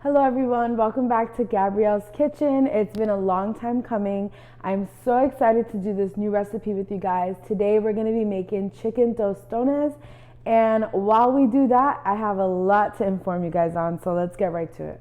Hello everyone, welcome back to Gabrielle's Kitchen. It's been a long time coming. I'm so excited to do this new recipe with you guys. Today we're gonna be making chicken tostones, and while we do that, I have a lot to inform you guys on, so let's get right to it.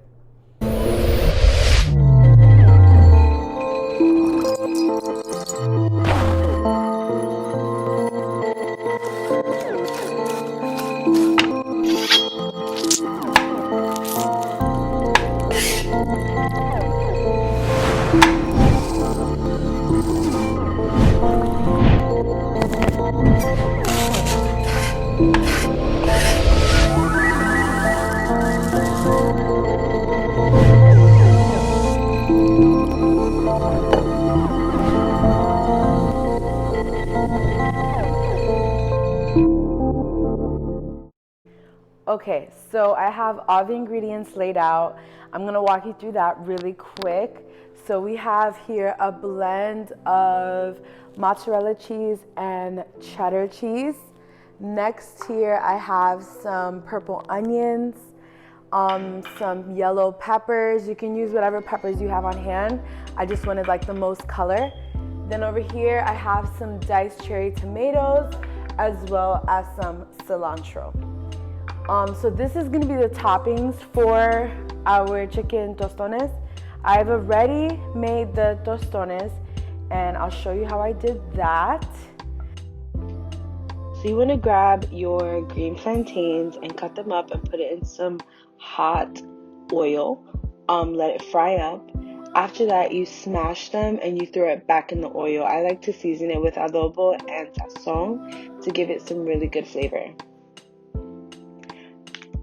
Okay, so I have all the ingredients laid out. I'm gonna walk you through that really quick. So we have here a blend of mozzarella cheese and cheddar cheese. Next here I have some purple onions, some yellow peppers. You can use whatever peppers you have on hand. I just wanted like the most color. Then over here I have some diced cherry tomatoes as well as some cilantro. So this is gonna be the toppings for our chicken tostones. I've already made the tostones and I'll show you how I did that. So you wanna grab your green plantains and cut them up and put it in some hot oil. Let it fry up. After that, you smash them and you throw it back in the oil. I like to season it with adobo and sazon to give it some really good flavor.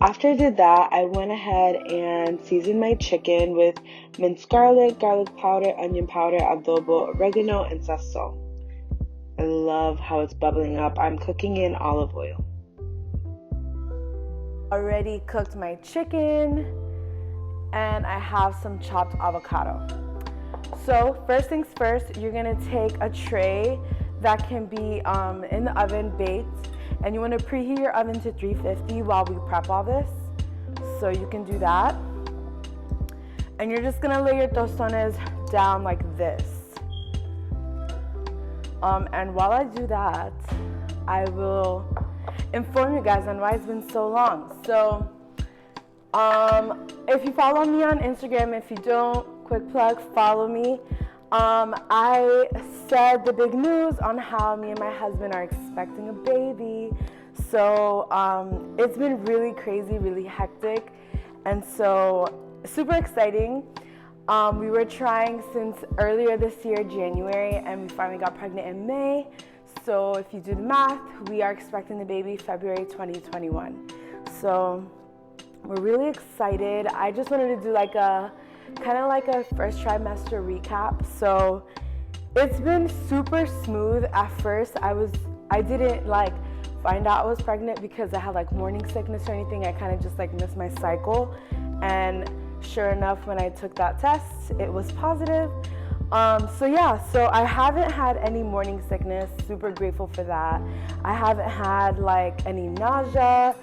After I did that, I went ahead and seasoned my chicken with minced garlic, garlic powder, onion powder, adobo, oregano, and sazon. I love how it's bubbling up. I'm cooking in olive oil. Already cooked my chicken, and I have some chopped avocado. So first things first, you're gonna take a tray that can be in the oven baked. And you want to preheat your oven to 350 while we prep all this. So you can do that. And you're just going to lay your tostones down like this. And while I do that, I will inform you guys on why it's been so long. So if you follow me on Instagram, if you don't, quick plug, follow me. I said the big news on how me and my husband are expecting a baby. So it's been really crazy, really hectic, and so super exciting. We were trying since earlier this year, January, and we finally got pregnant in May. So if you do the math, we are expecting the baby February 2021. So we're really excited. I just wanted to do like a kind of like a first trimester recap. So it's been super smooth. At first I didn't like find out I was pregnant because I had like morning sickness or anything. I kind of just like missed my cycle, and sure enough, when I took that test, it was positive. So I haven't had any morning sickness. Super grateful for that. I haven't had like any nausea.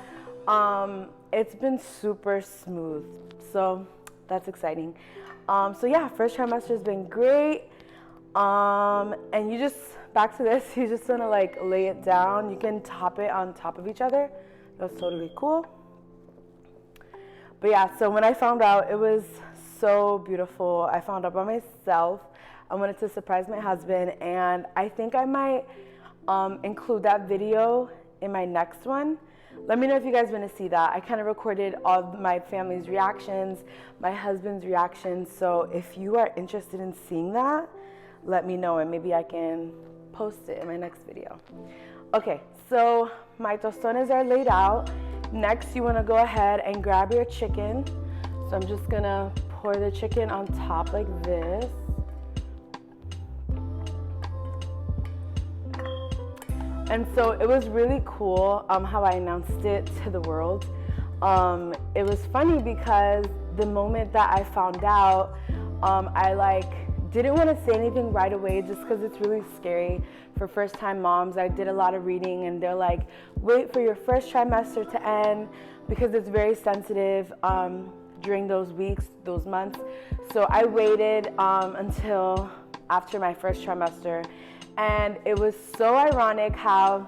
It's been super smooth, so that's exciting. First trimester has been great. And you just, back to this, you just want to like lay it down. You can top it on top of each other. That's totally cool. But yeah, so when I found out, it was so beautiful. I found out by myself. I wanted to surprise my husband, and I think I might include that video in my next one. Let me know if you guys want to see that. I kind of recorded all of my family's reactions, my husband's reactions. So if you are interested in seeing that, let me know and maybe I can post it in my next video. Okay, so my tostones are laid out. Next, you want to go ahead and grab your chicken. So I'm just gonna pour the chicken on top like this. And so it was really cool how I announced it to the world. It was funny because the moment that I found out, I didn't want to say anything right away just because it's really scary for first-time moms. I did a lot of reading and they're like, wait for your first trimester to end because it's very sensitive. during those weeks, those months. So I waited until after my first trimester, and it was so ironic how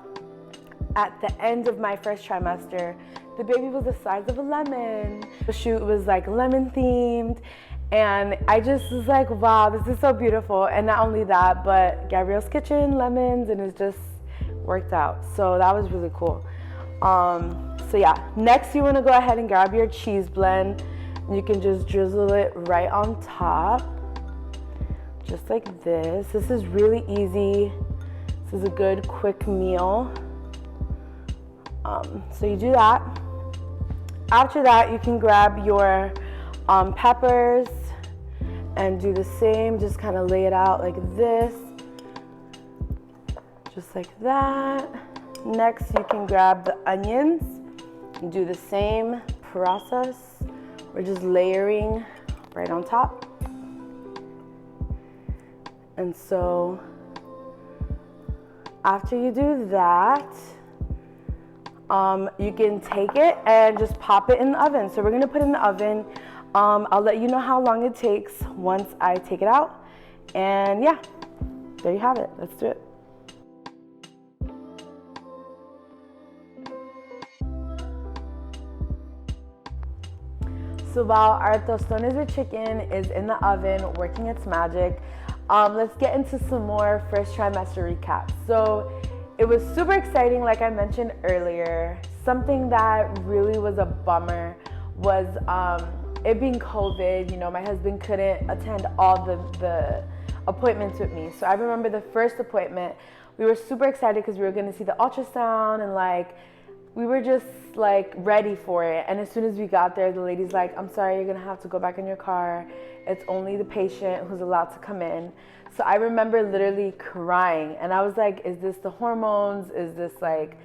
at the end of my first trimester, the baby was the size of a lemon. The shoot was like lemon themed, and I just was like, wow, this is so beautiful. And not only that, but Gabrielle's Kitchen lemons, and it just worked out. So that was really cool. So yeah, next you want to go ahead and grab your cheese blend. You can just drizzle it right on top, just like this. This is really easy. This is a good quick meal. So you do that. After that, you can grab your peppers and do the same. Just kind of lay it out like this, just like that. Next, you can grab the onions and do the same process. We're just layering right on top. And so after you do that, you can take it and just pop it in the oven. So we're gonna put it in the oven. I'll let you know how long it takes once I take it out. And yeah, there you have it. Let's do it. So while our tostones with chicken is in the oven working its magic, let's get into some more first trimester recaps. So it was super exciting, like I mentioned earlier. Something that really was a bummer was it being COVID. You know, my husband couldn't attend all the appointments with me. So I remember the first appointment, we were super excited because we were going to see the ultrasound, and like we were just like ready for it. And as soon as we got there, the lady's like, I'm sorry, you're gonna have to go back in your car. It's only the patient who's allowed to come in. So I remember literally crying, and I was like, is this the hormones? Is this like,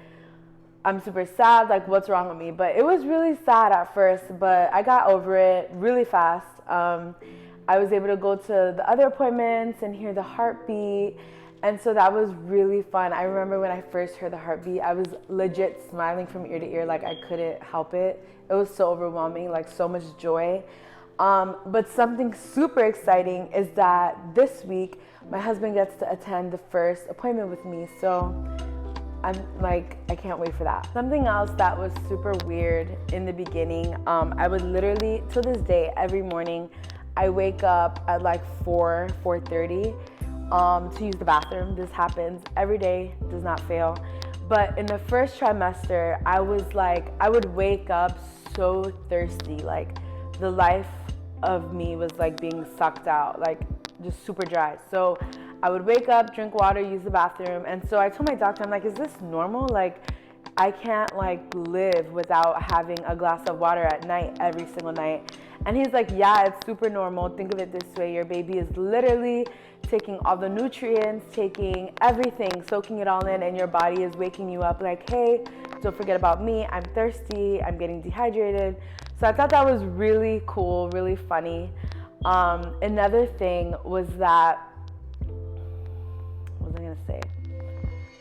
I'm super sad, like what's wrong with me? But it was really sad at first, but I got over it really fast. I was able to go to the other appointments and hear the heartbeat. And so that was really fun. I remember when I first heard the heartbeat, I was legit smiling from ear to ear, like I couldn't help it. It was so overwhelming, like so much joy. But something super exciting is that this week, my husband gets to attend the first appointment with me. So I'm like, I can't wait for that. Something else that was super weird in the beginning, I would literally, to this day, every morning, I wake up at like 4:30. To use the bathroom. This happens every day, does not fail. But in the first trimester, I was like, I would wake up so thirsty. Like the life of me was like being sucked out, like just super dry. So I would wake up, drink water, use the bathroom. And so I told my doctor, I'm like, is this normal? Like I can't like live without having a glass of water at night, every single night. And he's like, yeah, it's super normal. Think of it this way. Your baby is literally taking all the nutrients, taking everything, soaking it all in, and your body is waking you up like, hey, don't forget about me. I'm thirsty. I'm getting dehydrated. So I thought that was really cool, really funny. Another thing was that, what was I going to say?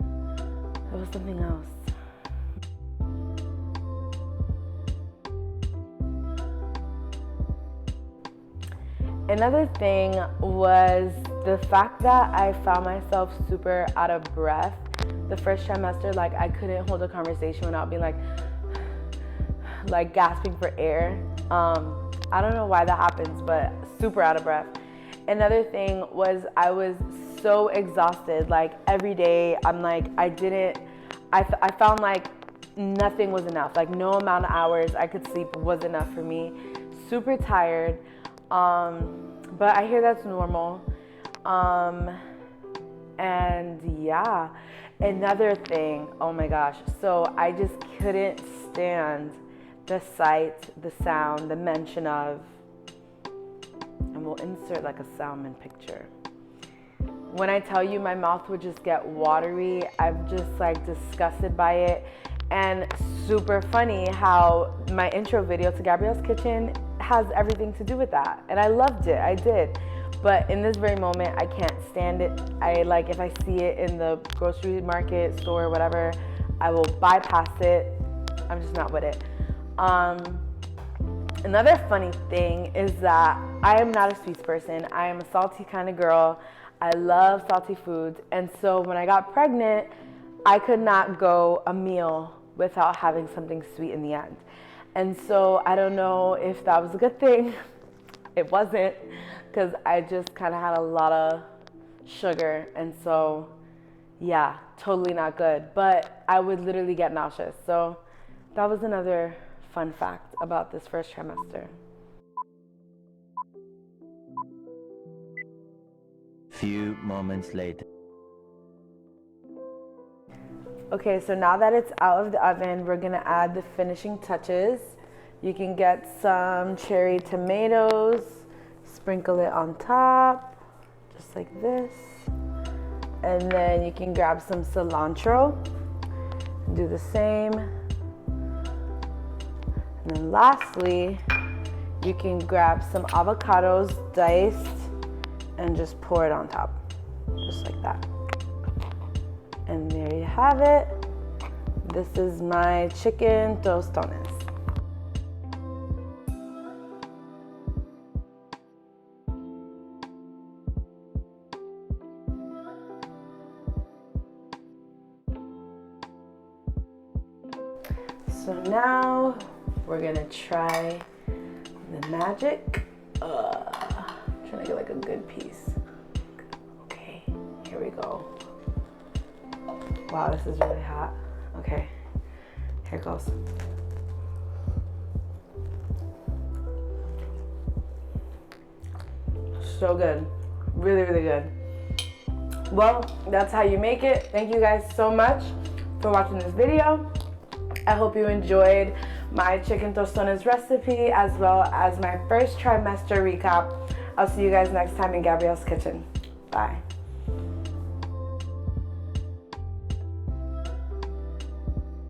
There was something else. Another thing was the fact that I found myself super out of breath the first trimester. Like I couldn't hold a conversation without being like gasping for air. I don't know why that happens, but super out of breath. Another thing was I was so exhausted. Like every day I'm like, I found like nothing was enough. Like no amount of hours I could sleep was enough for me. Super tired. But I hear that's normal. And yeah, another thing, oh my gosh. So I just couldn't stand the sight, the sound, the mention of, and we'll insert like a salmon picture. When I tell you my mouth would just get watery, I'm just like disgusted by it. And super funny how my intro video to Gabrielle's Kitchen has everything to do with that. And I loved it, I did. But in this very moment, I can't stand it. I like, if I see it in the grocery market, store, whatever, I will bypass it. I'm just not with it. Another funny thing is that I am not a sweets person. I am a salty kind of girl. I love salty foods. And so when I got pregnant, I could not go a meal without having something sweet in the end. And so I don't know if that was a good thing. It wasn't, because I just kind of had a lot of sugar. And so, yeah, totally not good. But I would literally get nauseous. So that was another fun fact about this first trimester. Few moments later. Okay, so now that it's out of the oven, we're gonna add the finishing touches. You can get some cherry tomatoes, sprinkle it on top, just like this. And then you can grab some cilantro, do the same. And then lastly, you can grab some avocados diced and just pour it on top, just like that. And there you have it. This is my chicken tostones. So now we're gonna try the magic. Trying to get like a good piece. Okay, here we go. Wow, this is really hot. Okay, here goes. So good, really, really good. Well, that's how you make it. Thank you guys so much for watching this video. I hope you enjoyed my chicken tostones recipe as well as my first trimester recap. I'll see you guys next time in Gabrielle's kitchen. Bye.